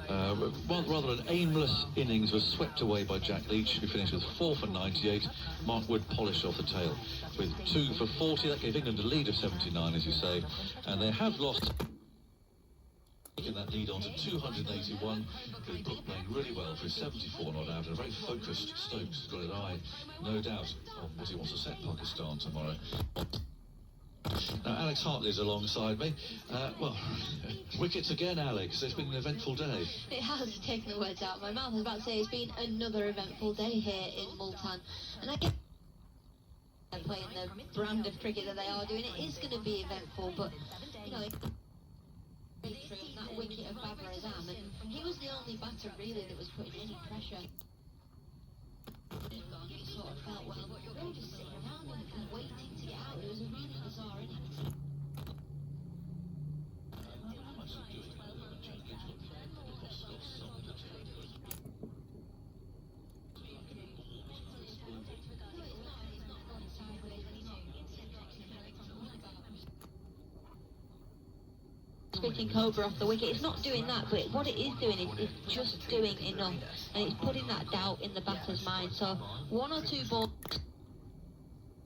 Rather an aimless innings was swept away by Jack Leach, who finished with 4 for 98. Mark Wood polished off the tail with 2 for 40. That gave England a lead of 79, as you say, and they have lost in that lead on to 281. Good Brook playing really well for his 74 not out, and a very focused Stokes has got an eye, no doubt, on what he wants to set Pakistan tomorrow. Now, Alex Hartley's alongside me. Well, wickets again, Alex. It's been an eventful day. It has taken the words out of my mouth. I was about to say it's been another eventful day here in Multan. And I guess playing the brand of cricket that they are doing, it is going to be eventful, but, you know, that wicket of Babar Azam, and he was the only batter really that was putting any pressure. It sort of felt, well, they were just sitting around and waiting to get out. It was a really bizarre innings. Spitting Cobra off the wicket, it's not doing that, but what it is doing is just doing enough, and it's putting that doubt in the batter's mind. So 1 or 2 balls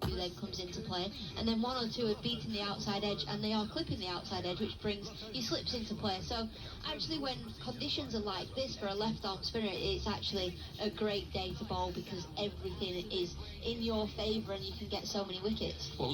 then comes into play, and then 1 or 2 are beating the outside edge, and they are clipping the outside edge, which brings he slips into play. So actually, when conditions are like this for a left-arm spinner, it's actually a great day to bowl because everything is in your favour and you can get so many wickets. Well,